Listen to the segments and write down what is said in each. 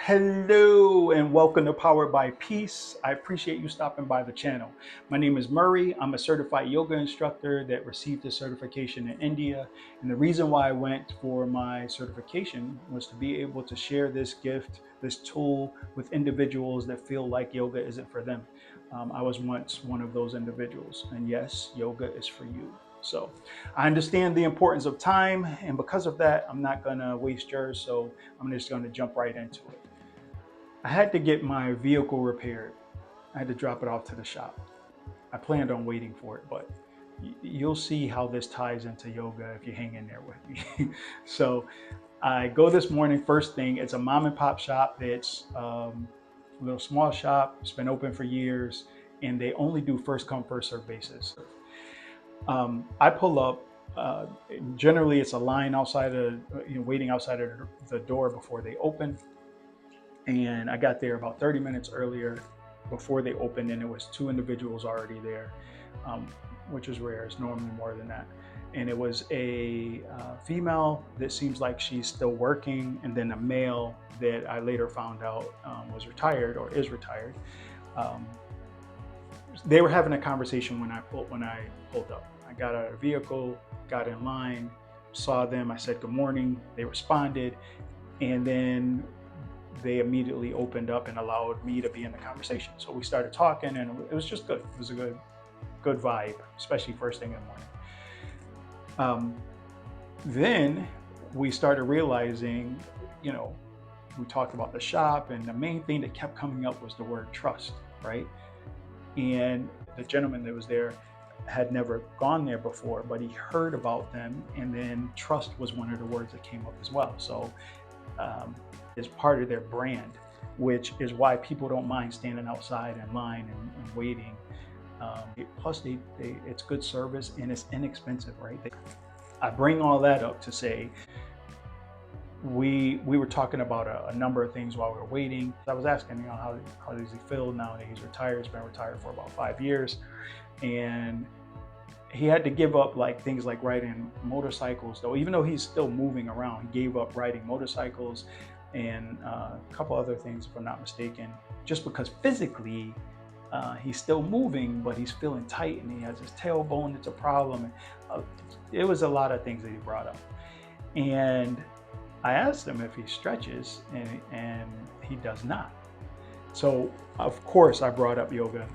Hello and welcome to Powered by Peace. I appreciate you stopping by the channel. My name is Murray. I'm a certified yoga instructor that received a certification in India. And the reason why I went for my certification was to be able to share this gift, this tool with individuals that feel like yoga isn't for them. I was once one of those individuals. And yes, yoga is for you. So I understand the importance of time. And because of that, I'm not going to waste yours. So I'm just going to jump right into it. I had to get my vehicle repaired. I had to drop it off to the shop. I planned on waiting for it, but you'll see how this ties into yoga if you hang in there with me. So I go this morning, first thing, it's a mom and pop shop. It's a little small shop. It's been open for years, and they only do first come, first serve basis. I pull up. Generally, it's a line outside of, waiting outside of the door before they open. And I got there about 30 minutes earlier before they opened, and it was two individuals already there, which is rare. It's normally more than that. And it was a female that seems like she's still working, and then a male that I later found out was retired or is retired. They were having a conversation when I pulled up. I got out of the vehicle, got in line, saw them. I said good morning. They responded, and then they immediately opened up and allowed me to be in the conversation. So we started talking, and it was just good. It was a good vibe, especially first thing in the morning. Then we started realizing, we talked about the shop, and the main thing that kept coming up was the word trust, right? And the gentleman that was there had never gone there before, but he heard about them, and then trust was one of the words that came up as well. So is part of their brand, which is why people don't mind standing outside in line and waiting. Plus, it's good service and it's inexpensive, right? I bring all that up to say we were talking about a number of things while we were waiting. I was asking, how does he feel now that he's retired? He's been retired for about 5 years, and he had to give up things like riding motorcycles, though. Even though he's still moving around, he gave up riding motorcycles and a couple other things, if I'm not mistaken, just because physically he's still moving, but he's feeling tight, and he has his tailbone that's a problem. It was a lot of things that he brought up. And I asked him if he stretches, and he does not. So of course I brought up yoga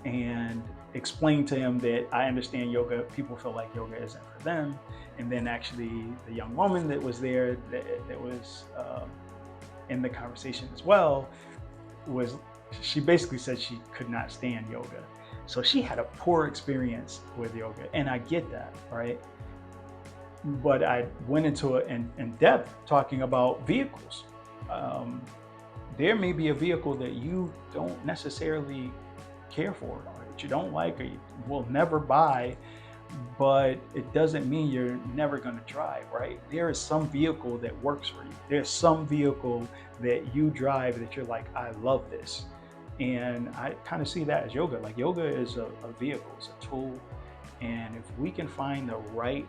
and explained to him that I understand yoga, people feel like yoga isn't for them. And then actually the young woman that was there that was in the conversation as well, she basically said she could not stand yoga. So she had a poor experience with yoga, and I get that, right? But I went into it in depth talking about vehicles. There may be a vehicle that you don't necessarily care for, or that you don't like, or you will never buy, but it doesn't mean you're never going to drive, right? There is some vehicle that works for you. There's some vehicle that you drive that you're like, I love this. And I kind of see that as yoga. Like, yoga is a vehicle, it's a tool. And if we can find the right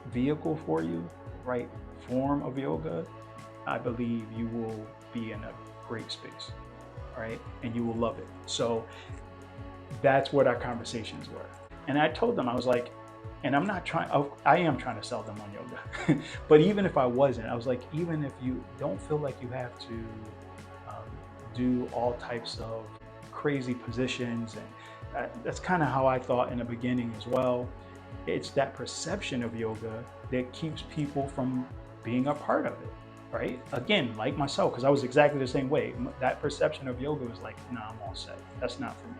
vehicle for you, the right form of yoga, I believe you will be in a great space, right? And you will love it. So that's what our conversations were. And I told them, I was like, and I am trying to sell them on yoga. But even if I wasn't, I was like, even if you don't feel like you have to do all types of crazy positions, and that's kind of how I thought in the beginning as well. It's that perception of yoga that keeps people from being a part of it, right? Again, like myself, because I was exactly the same way. That perception of yoga was like, no, I'm all set. That's not for me.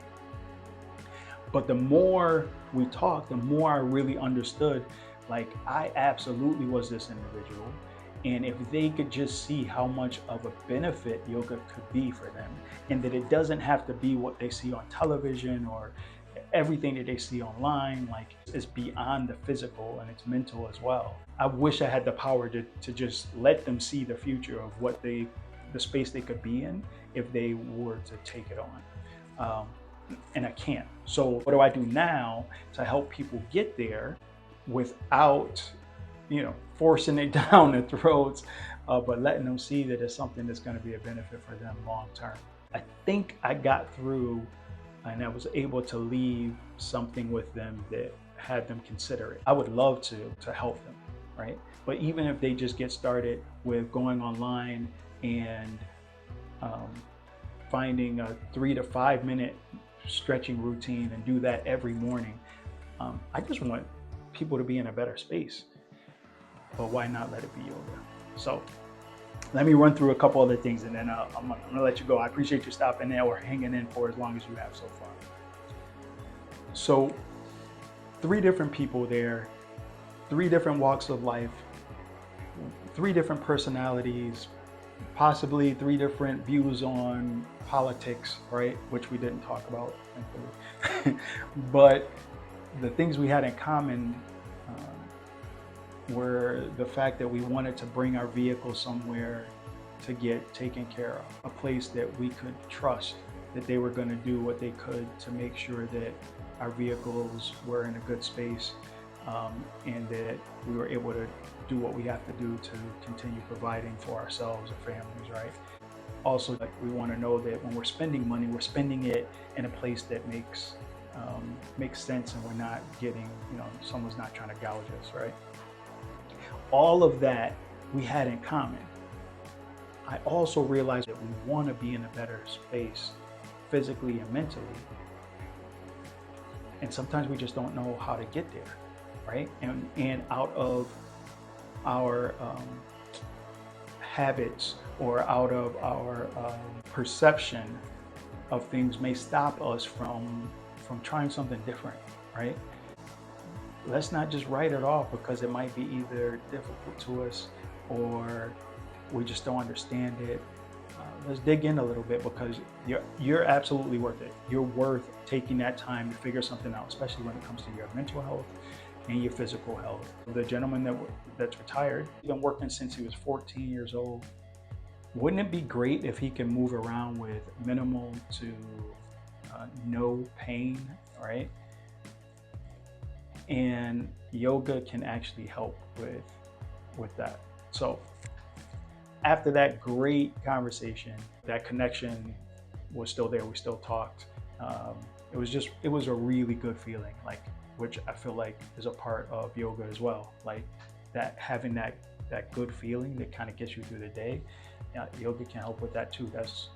But the more we talked, the more I really understood, like, I absolutely was this individual. And if they could just see how much of a benefit yoga could be for them, and that it doesn't have to be what they see on television or everything that they see online, like, it's beyond the physical and it's mental as well. I wish I had the power to just let them see the future of the space they could be in if they were to take it on. And I can't. So what do I do now to help people get there without, forcing it down their throats but letting them see that it's something that's going to be a benefit for them long term. I think I got through and I was able to leave something with them that had them consider it. I would love to help them, right? But even if they just get started with going online and um, finding a 3 to 5 minute stretching routine and do that every morning, I just want people to be in a better space. But why not let it be yoga? So let me run through a couple other things and then I'm gonna let you go. I appreciate you stopping there or hanging in for as long as you have so far. So 3 different people there, 3 different walks of life, 3 different personalities, possibly 3 different views on politics, right? Which we didn't talk about, thankfully. But the things we had in common were the fact that we wanted to bring our vehicle somewhere to get taken care of, a place that we could trust that they were going to do what they could to make sure that our vehicles were in a good space, and that we were able to do what we have to do to continue providing for ourselves and families, right? Also, like, we want to know that when we're spending money, we're spending it in a place that makes sense, and we're not getting, someone's not trying to gouge us, right? All of that we had in common. I also realized that we want to be in a better space physically and mentally. And sometimes we just don't know how to get there, right? And out of our habits or out of our perception of things may stop us from trying something different, right? Let's not just write it off because it might be either difficult to us or we just don't understand it. Let's dig in a little bit because you're absolutely worth it. You're worth taking that time to figure something out, especially when it comes to your mental health and your physical health. The gentleman that's retired, he's been working since he was 14 years old. Wouldn't it be great if he can move around with minimal to no pain, right? And yoga can actually help with that. So after that great conversation, that connection was still there. We still talked. It was a really good feeling, like, which I feel like is a part of yoga as well. Like that, having that good feeling that kind of gets you through the day. Yoga can help with that too. That's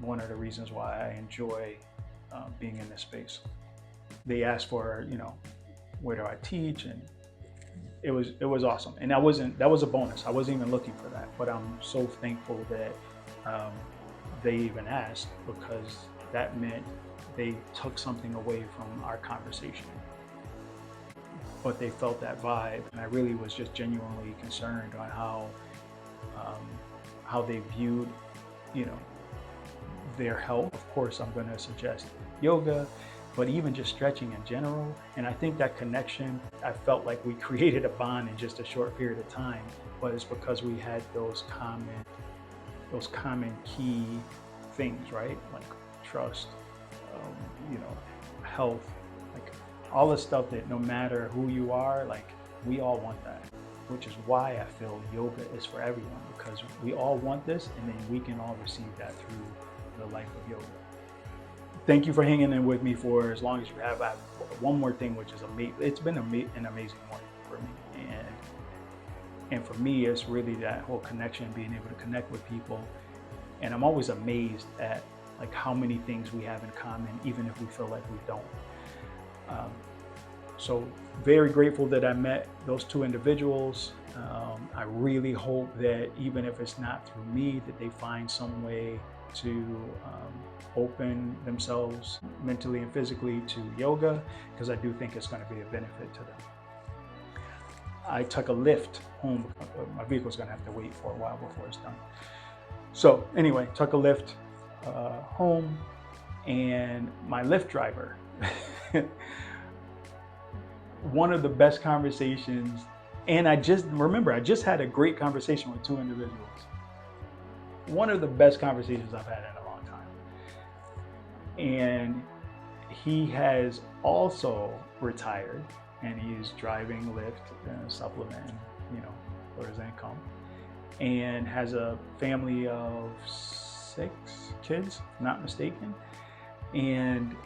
one of the reasons why I enjoy being in this space. They asked for, where do I teach, and it was awesome. And that was a bonus. I wasn't even looking for that, but I'm so thankful that they even asked, because that meant they took something away from our conversation. But they felt that vibe, and I really was just genuinely concerned on how they viewed, their health. Of course, I'm going to suggest yoga, but even just stretching in general. And I think that connection, I felt like we created a bond in just a short period of time, but it's because we had those common key things, right? Like trust, health, like all the stuff that no matter who you are, like we all want that, which is why I feel yoga is for everyone, because we all want this, and then we can all receive that through the life of yoga. Thank you for hanging in with me for as long as you have. I have one more thing, which is amazing. It's been an amazing morning for me, and for me, it's really that whole connection, being able to connect with people. And I'm always amazed at like how many things we have in common, even if we feel like we don't. So very grateful that I met those 2 individuals. I really hope that even if it's not through me, that they find some way to open themselves mentally and physically to yoga, because I do think it's going to be a benefit to them. I took a Lyft home. My vehicle's going to have to wait for a while before it's done. So anyway, took a Lyft home, and my Lyft driver, one of the best conversations, and I just had a great conversation with 2 individuals. One of the best conversations I've had in a long time. And he has also retired, and he's driving Lyft, supplementing, for his income. and has a family of 6 kids, if not mistaken. And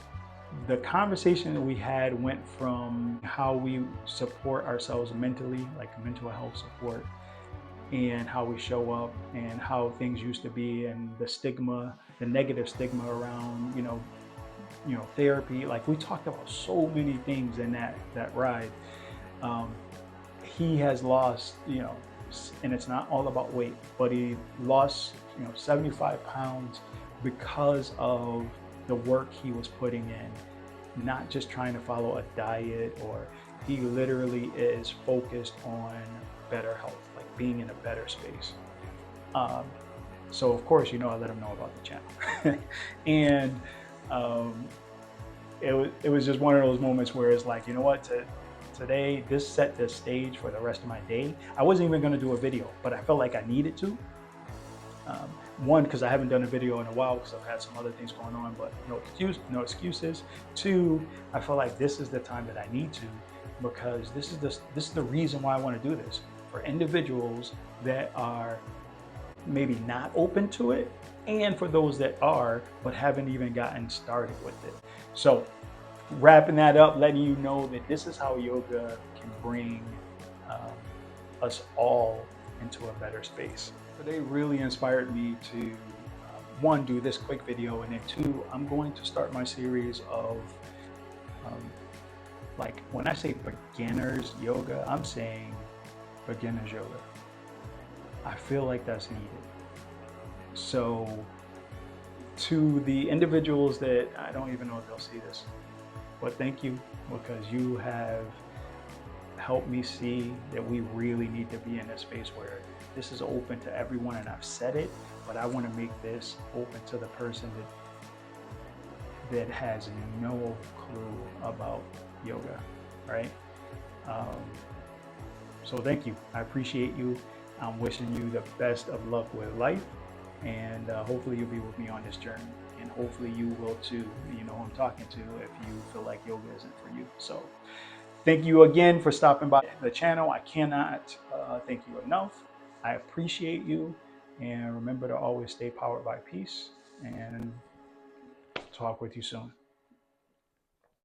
the conversation that we had went from how we support ourselves mentally, like mental health support, and how we show up and how things used to be, and the stigma, the negative stigma around, therapy. Like, we talked about so many things in that ride. Um, he has lost, and it's not all about weight, but he lost, 75 pounds because of the work he was putting in, not just trying to follow a diet, or he literally is focused on better health, like being in a better space. Um, so of course, I let him know about the channel. And um, it was just one of those moments where it's like, you know what, today this set the stage for the rest of my day. I wasn't even going to do a video, but I felt like I needed to. Um, One, because I haven't done a video in a while because I've had some other things going on, but no excuses. Two, I feel like this is the time that I need to, because this is the reason why I want to do this, for individuals that are maybe not open to it, and for those that are but haven't even gotten started with it. So, wrapping that up, letting you know that this is how yoga can bring um, us all into a better space. Today really inspired me to, one, do this quick video, and then two, I'm going to start my series of, um, like, when I say beginners yoga, I'm saying beginners yoga. I feel like that's needed. So, to the individuals that, I don't even know if they'll see this, but thank you, because you have helped me see that we really need to be in a space where this is open to everyone. And I've said it, but I want to make this open to the person that has no clue about yoga, right? Um, so thank you. I appreciate you. I'm wishing you the best of luck with life, and hopefully you'll be with me on this journey, and hopefully you will too. You know who I'm talking to if you feel like yoga isn't for you. So thank you again for stopping by the channel. I cannot thank you enough. I appreciate you, and remember to always stay powered by peace, and talk with you soon.